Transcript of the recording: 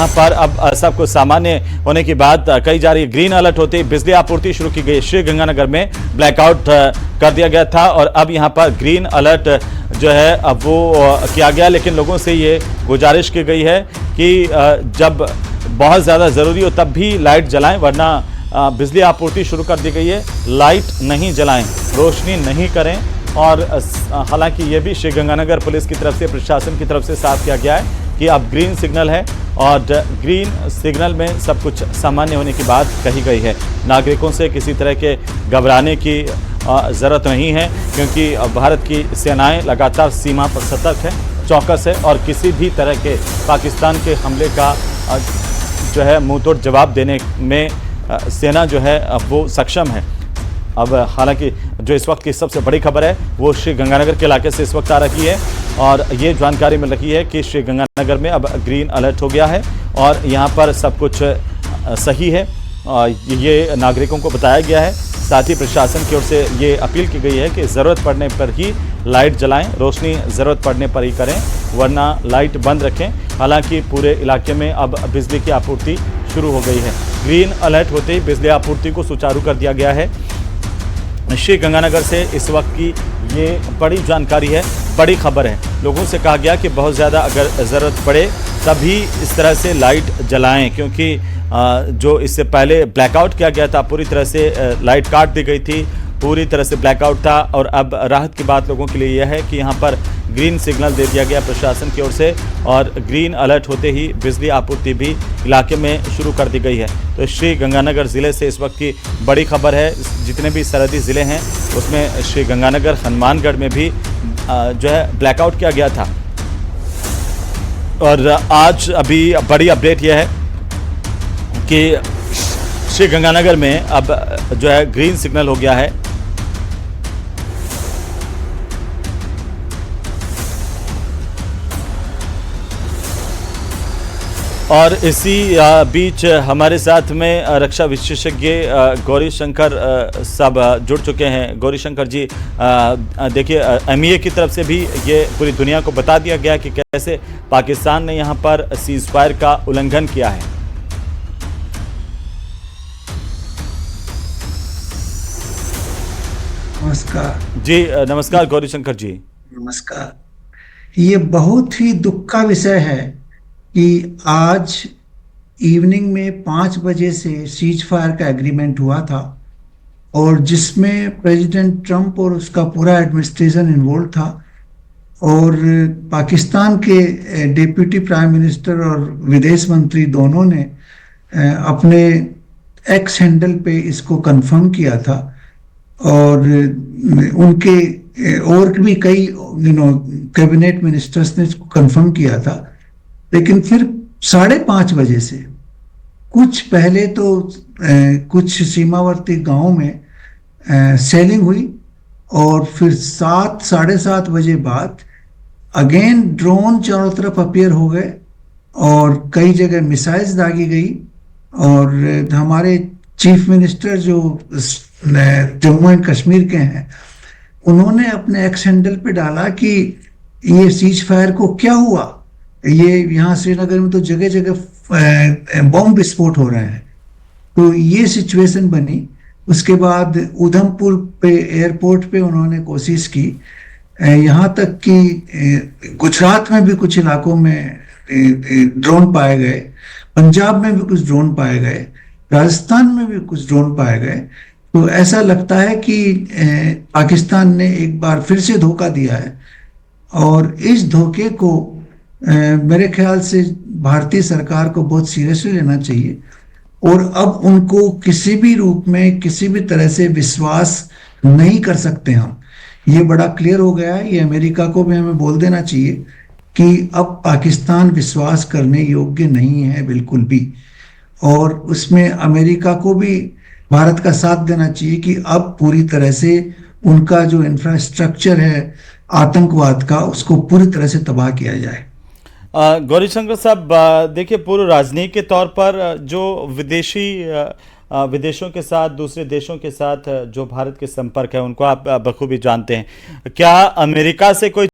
यहाँ पर अब सब कुछ सामान्य होने की बात कही जा रही है। ग्रीन अलर्ट होते ही बिजली आपूर्ति शुरू की गई। श्रीगंगानगर में ब्लैकआउट कर दिया गया था और अब यहाँ पर ग्रीन अलर्ट जो है अब वो किया गया, लेकिन लोगों से ये गुजारिश की गई है कि जब बहुत ज़्यादा ज़रूरी हो तब भी लाइट जलाएं, वरना बिजली आपूर्ति शुरू कर दी गई है। लाइट नहीं जलाएं, रोशनी नहीं करें। और हालांकि ये भी श्रीगंगानगर पुलिस की तरफ से, प्रशासन की तरफ से साफ किया गया है कि अब ग्रीन सिग्नल है और ग्रीन सिग्नल में सब कुछ सामान्य होने की बात कही गई है। नागरिकों से किसी तरह के घबराने की ज़रूरत नहीं है, क्योंकि भारत की सेनाएं लगातार सीमा पर सतर्क है, चौकस है और किसी भी तरह के पाकिस्तान के हमले का जो है मुंहतोड़ जवाब देने में सेना जो है वो सक्षम है। अब हालांकि जो इस वक्त की सबसे बड़ी खबर है वो श्रीगंगानगर के इलाके से इस वक्त आ रही है और ये जानकारी मिल रही है कि श्रीगंगानगर में अब ग्रीन अलर्ट हो गया है और यहाँ पर सब कुछ सही है। ये नागरिकों को बताया गया है। साथ ही प्रशासन की ओर से ये अपील की गई है कि ज़रूरत पड़ने पर ही लाइट जलाएं, रोशनी ज़रूरत पड़ने पर ही करें, वरना लाइट बंद रखें। हालांकि पूरे इलाके में अब बिजली की आपूर्ति शुरू हो गई है। ग्रीन अलर्ट होते ही बिजली आपूर्ति को सुचारू कर दिया गया है। श्रीगंगानगर से इस वक्त की ये बड़ी जानकारी है, बड़ी खबर है। लोगों से कहा गया कि बहुत ज़्यादा अगर ज़रूरत पड़े तभी इस तरह से लाइट जलाएं, क्योंकि जो इससे पहले ब्लैकआउट किया गया था, पूरी तरह से लाइट काट दी गई थी, पूरी तरह से ब्लैकआउट था। और अब राहत की बात लोगों के लिए यह है कि यहाँ पर ग्रीन सिग्नल दे दिया गया प्रशासन की ओर से और ग्रीन अलर्ट होते ही बिजली आपूर्ति भी इलाके में शुरू कर दी गई है। तो श्रीगंगानगर ज़िले से इस वक्त की बड़ी खबर है। जितने भी सरहदी ज़िले हैं उसमें श्रीगंगानगर, हनुमानगढ़ में भी जो है ब्लैकआउट किया गया था। और आज अभी बड़ी अपडेट यह है कि श्रीगंगानगर में अब जो है ग्रीन सिग्नल हो गया है। और इसी बीच हमारे साथ में रक्षा विशेषज्ञ गौरी शंकर साहब जुड़ चुके हैं। गौरी शंकर जी, देखिए एमईए की तरफ से भी ये पूरी दुनिया को बता दिया गया कि कैसे पाकिस्तान ने यहाँ पर सीज फायर का उल्लंघन किया है। नमस्कार जी, नमस्कार गौरी शंकर जी। नमस्कार। ये बहुत ही दुख का विषय है कि आज इवनिंग में 5 बजे से सीज फायर का एग्रीमेंट हुआ था और जिसमें प्रेसिडेंट ट्रंप और उसका पूरा एडमिनिस्ट्रेशन इन्वॉल्व था और पाकिस्तान के डिप्टी प्राइम मिनिस्टर और विदेश मंत्री दोनों ने अपने एक्स हैंडल पे इसको कंफर्म किया था और उनके और भी कई कैबिनेट मिनिस्टर्स ने इसको कंफर्म किया था। लेकिन फिर 5:30 बजे से कुछ पहले तो कुछ सीमावर्ती गांवों में सेलिंग हुई और फिर 7-7:30 बजे बाद अगेन ड्रोन चारों तरफ अपीयर हो गए और कई जगह मिसाइल्स दागी गई और हमारे चीफ मिनिस्टर जो जम्मू एंड कश्मीर के हैं उन्होंने अपने एक्स हैंडल पे डाला कि ये सीज फायर को क्या हुआ, ये यहाँ श्रीनगर में तो जगह जगह बॉम्ब विस्फोट हो रहे हैं। तो ये सिचुएशन बनी। उसके बाद उधमपुर पे एयरपोर्ट पे उन्होंने कोशिश की, यहाँ तक कि गुजरात में भी कुछ इलाकों में ड्रोन पाए गए, पंजाब में भी कुछ ड्रोन पाए गए, राजस्थान में भी कुछ ड्रोन पाए गए। तो ऐसा लगता है कि पाकिस्तान ने एक बार फिर से धोखा दिया है और इस धोखे को मेरे ख्याल से भारतीय सरकार को बहुत सीरियसली लेना चाहिए और अब उनको किसी भी रूप में किसी भी तरह से विश्वास नहीं कर सकते हम। ये बड़ा क्लियर हो गया है। ये अमेरिका को भी हमें बोल देना चाहिए कि अब पाकिस्तान विश्वास करने योग्य नहीं है बिल्कुल भी, और उसमें अमेरिका को भी भारत का साथ देना चाहिए कि अब पूरी तरह से उनका जो इंफ्रास्ट्रक्चर है आतंकवाद का उसको पूरी तरह से तबाह किया जाए। गौरी शंकर साहब, देखिए पूर्व राजनीति के तौर पर जो विदेशों के साथ, दूसरे देशों के साथ जो भारत के संपर्क है उनको आप बखूबी जानते हैं। क्या अमेरिका से कोई